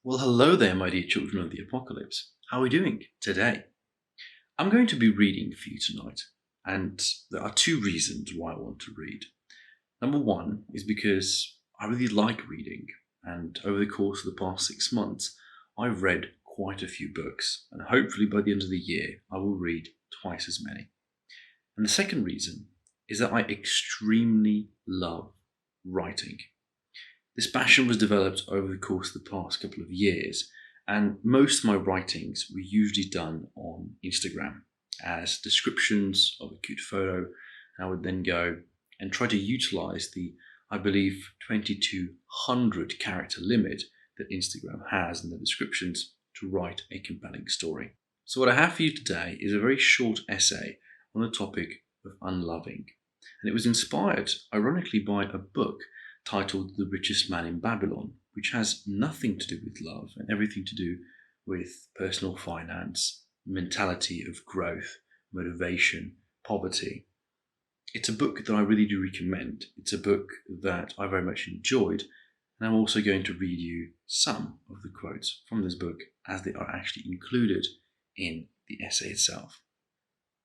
Well, hello there, my dear children of the apocalypse. How are we doing today? I'm going to be reading for you tonight, and there are two reasons why I want to read. Number one is because I really like reading, and over the course of the past 6 months, I've read quite a few books, and hopefully by the end of the year, I will read twice as many. And the second reason is that I extremely love writing. This passion was developed over the course of the past couple of years, and most of my writings were usually done on Instagram as descriptions of a cute photo. I would then go and try to utilize the, I believe, 2200 character limit that Instagram has in the descriptions to write a compelling story. So, what I have for you today is a very short essay on the topic of unloving. And it was inspired, ironically, by a book titled The Richest Man in Babylon, which has nothing to do with love and everything to do with personal finance, mentality of growth, motivation, poverty. It's a book that I really do recommend. It's a book that I very much enjoyed, and I'm also going to read you some of the quotes from this book as they are actually included in the essay itself.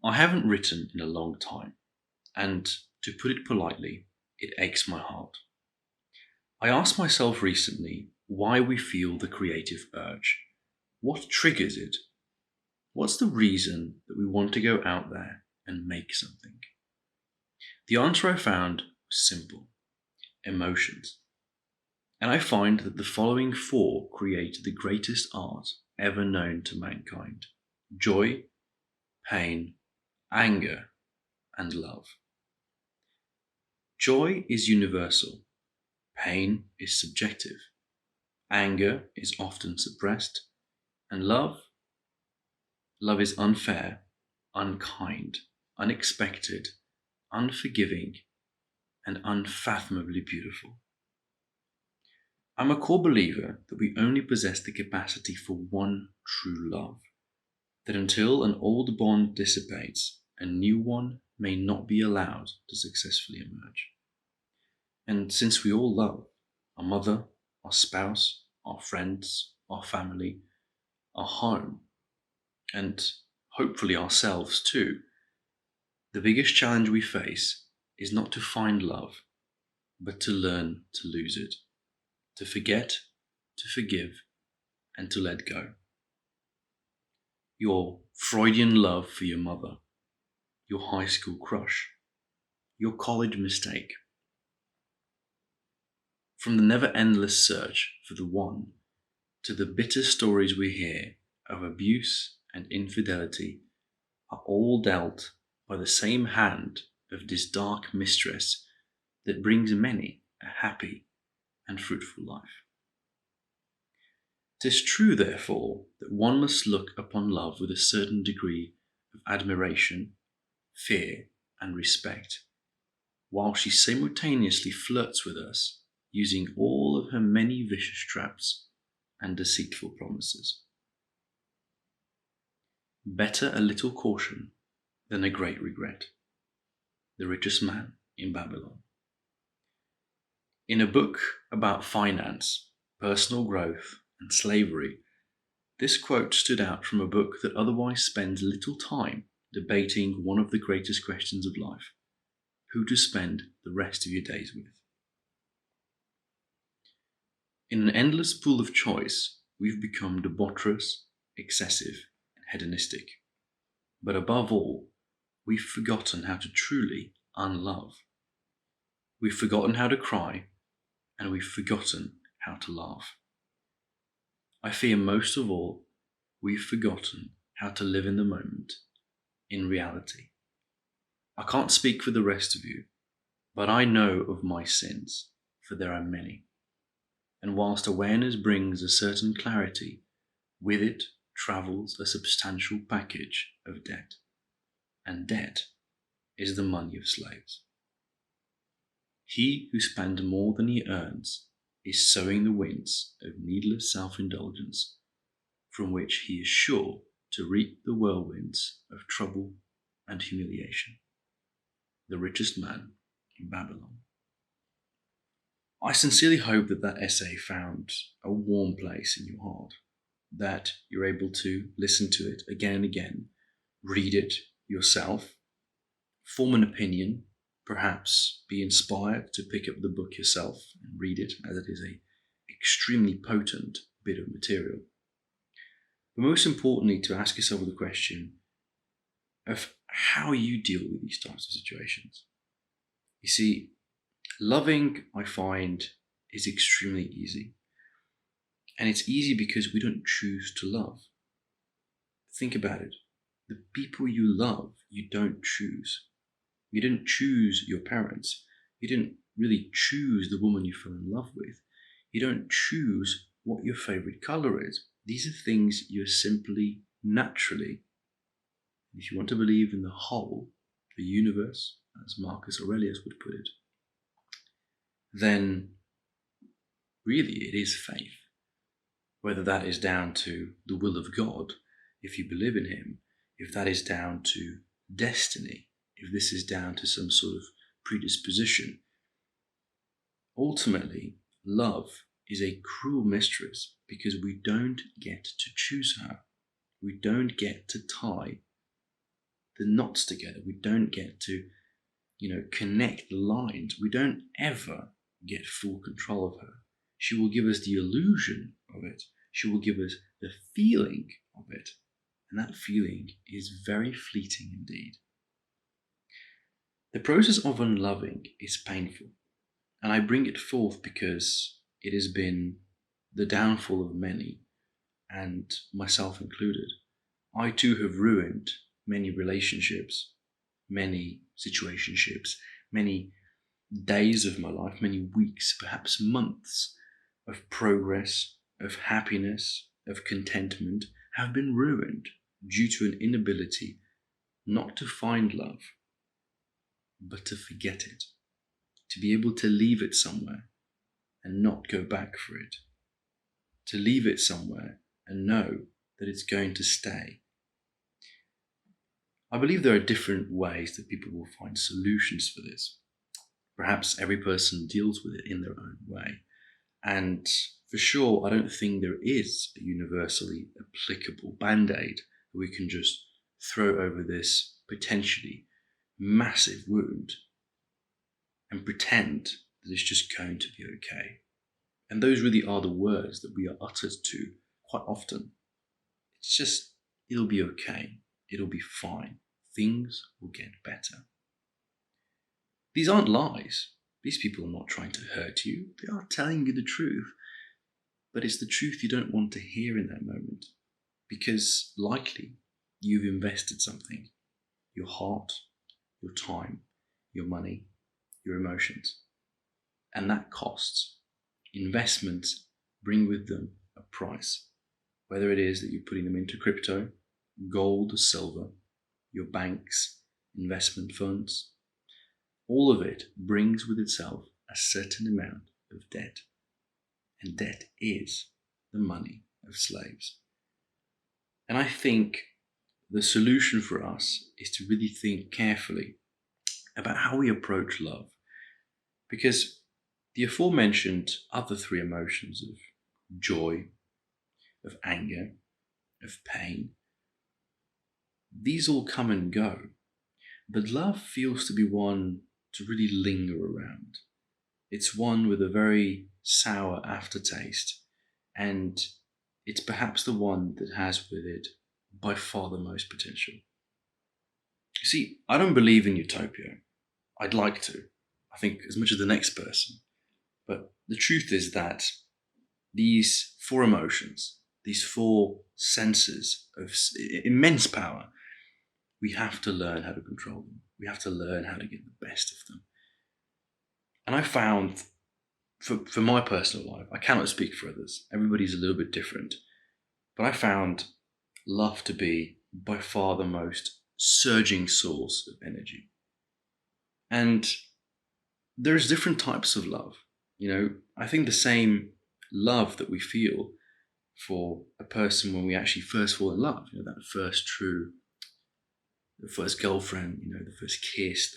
I haven't written in a long time, and to put it politely, it aches my heart. I asked myself recently why we feel the creative urge. What triggers it? What's the reason that we want to go out there and make something? The answer I found was simple: emotions. And I find that the following four create the greatest art ever known to mankind: joy, pain, anger, and love. Joy is universal. Pain is subjective. Anger is often suppressed. And love is unfair, unkind, unexpected, unforgiving, and unfathomably beautiful. I'm a core believer that we only possess the capacity for one true love, that until an old bond dissipates, a new one may not be allowed to successfully emerge. And since we all love our mother, our spouse, our friends, our family, our home, and hopefully ourselves too, the biggest challenge we face is not to find love, but to learn to lose it, to forget, to forgive, and to let go. Your Freudian love for your mother, your high school crush, your college mistake. From the never endless search for the one to the bitter stories we hear of abuse and infidelity are all dealt by the same hand of this dark mistress that brings many a happy and fruitful life. 'Tis true, therefore, that one must look upon love with a certain degree of admiration, fear, and respect, while she simultaneously flirts with us, using all of her many vicious traps and deceitful promises. Better a little caution than a great regret. The Richest Man in Babylon. In a book about finance, personal growth, and slavery, this quote stood out from a book that otherwise spends little time debating one of the greatest questions of life: who to spend the rest of your days with. In an endless pool of choice, we've become debaucherous, excessive, and hedonistic. But above all, we've forgotten how to truly unlove. We've forgotten how to cry, and we've forgotten how to laugh. I fear most of all, we've forgotten how to live in the moment, in reality. I can't speak for the rest of you, but I know of my sins, for there are many. And whilst awareness brings a certain clarity, with it travels a substantial package of debt. And debt is the money of slaves. He who spends more than he earns is sowing the winds of needless self-indulgence, from which he is sure to reap the whirlwinds of trouble and humiliation. The Richest Man in Babylon. I sincerely hope that that essay found a warm place in your heart, that you're able to listen to it again and again, read it yourself, form an opinion, perhaps be inspired to pick up the book yourself and read it, as it is a extremely potent bit of material. But most importantly, to ask yourself the question of how you deal with these types of situations. You see, loving, I find, is extremely easy. And it's easy because we don't choose to love. Think about it. The people you love, you don't choose. You didn't choose your parents. You didn't really choose the woman you fell in love with. You don't choose what your favorite color is. These are things you're simply naturally, if you want to believe in the whole, the universe, as Marcus Aurelius would put it, then really it is faith. Whether that is down to the will of God, if you believe in Him, if that is down to destiny, if this is down to some sort of predisposition. Ultimately, love is a cruel mistress because we don't get to choose her. We don't get to tie the knots together. We don't get to, connect the lines. We don't ever get full control of her. She will give us the illusion of it. She will give us the feeling of it. And that feeling is very fleeting indeed. The process of unloving is painful. And I bring it forth because it has been the downfall of many, and myself included. I too have ruined many relationships, many situationships, many days of my life, many weeks, perhaps months of progress, of happiness, of contentment have been ruined due to an inability not to find love, but to forget it, to be able to leave it somewhere and not go back for it, to leave it somewhere and know that it's going to stay. I believe there are different ways that people will find solutions for this. Perhaps every person deals with it in their own way. And for sure, I don't think there is a universally applicable band-aid that we can just throw over this potentially massive wound and pretend that it's just going to be okay. And those really are the words that we are uttered to quite often. It's just, it'll be okay. It'll be fine. Things will get better. These aren't lies. These people are not trying to hurt you. They are telling you the truth. But it's the truth you don't want to hear in that moment. Because likely you've invested something. Your heart, your time, your money, your emotions. And that costs. Investments bring with them a price. Whether it is that you're putting them into crypto, gold or silver, your banks, investment funds, all of it brings with itself a certain amount of debt. And debt is the money of slaves. And I think the solution for us is to really think carefully about how we approach love. Because the aforementioned other three emotions of joy, of anger, of pain, these all come and go. But love feels to be one to really linger around. It's one with a very sour aftertaste, and it's perhaps the one that has with it by far the most potential. You see, I don't believe in utopia. I'd like to. I think as much as the next person. But the truth is that these four emotions, these four senses of immense power, we have to learn how to control them. We have to learn how to get the best of them. And I found, for my personal life, I cannot speak for others. Everybody's a little bit different. But I found love to be by far the most surging source of energy. And there's different types of love. I think the same love that we feel for a person when we actually first fall in love, that first the first girlfriend, the first kiss,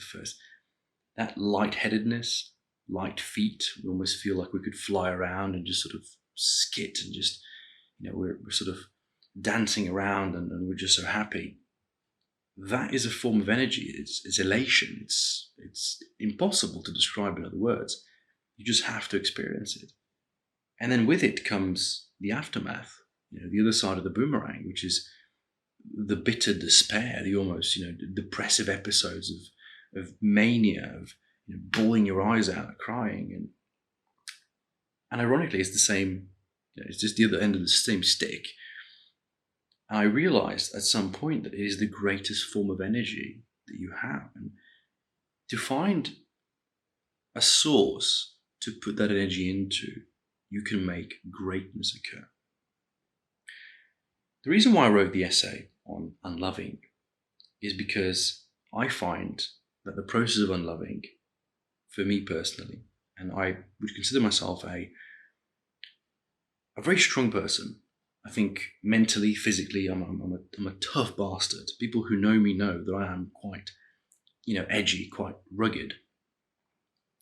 that lightheadedness, light feet. We almost feel like we could fly around and just sort of skit and just, we're sort of dancing around and we're just so happy. That is a form of energy. It's elation. It's impossible to describe in other words. You just have to experience it. And then with it comes the aftermath, the other side of the boomerang, which is the bitter despair, the almost, depressive episodes of mania, of bawling your eyes out, crying. And ironically, it's the same, it's just the other end of the same stick. And I realized at some point that it is the greatest form of energy that you have. And to find a source to put that energy into, you can make greatness occur. The reason why I wrote the essay on unloving is because I find that the process of unloving, for me personally, and I would consider myself a very strong person. I think mentally, physically, I'm a tough bastard. People who know me know that I am quite, edgy, quite rugged.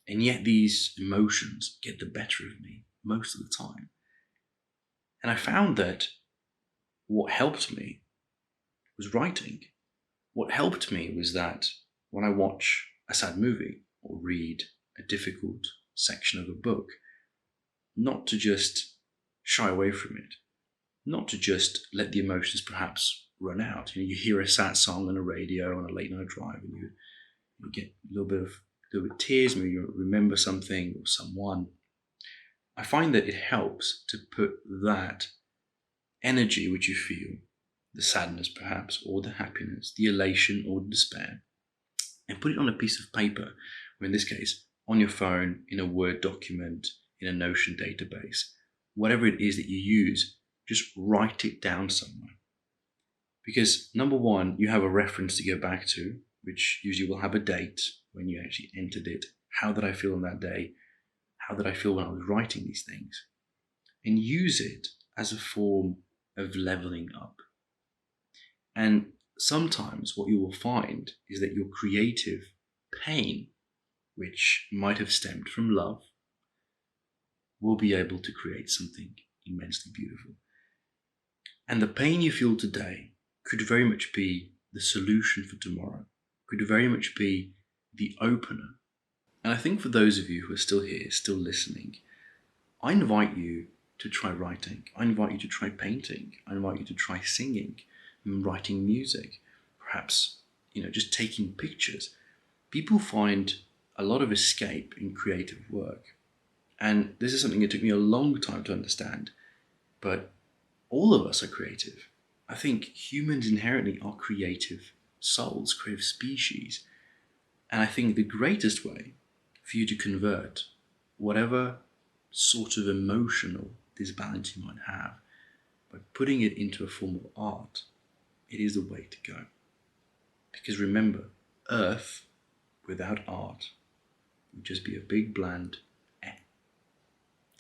And yet these emotions get the better of me most of the time. And I found that what helped me was writing. What helped me was that when I watch a sad movie or read a difficult section of a book, not to just shy away from it, not to just let the emotions perhaps run out. You hear a sad song on the radio on a late night drive and you get a little bit of tears, maybe you remember something or someone. I find that it helps to put that energy which you feel, the sadness perhaps, or the happiness, the elation or the despair, and put it on a piece of paper, or in this case, on your phone, in a Word document, in a Notion database, whatever it is that you use, just write it down somewhere. Because number one, you have a reference to go back to, which usually will have a date when you actually entered it. How did I feel on that day? How did I feel when I was writing these things? And use it as a form of leveling up. And sometimes what you will find is that your creative pain, which might have stemmed from love, will be able to create something immensely beautiful. And the pain you feel today could very much be the solution for tomorrow, could very much be the opener. And I think for those of you who are still here, still listening, I invite you to try writing. I invite you to try painting. I invite you to try singing and writing music. Perhaps, just taking pictures. People find a lot of escape in creative work. And this is something that took me a long time to understand. But all of us are creative. I think humans inherently are creative souls, creative species. And I think the greatest way for you to convert whatever sort of emotional disbalance you might have, by putting it into a form of art, it is the way to go. Because remember, Earth without art would just be a big bland eh.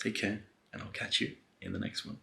Take care, and I'll catch you in the next one.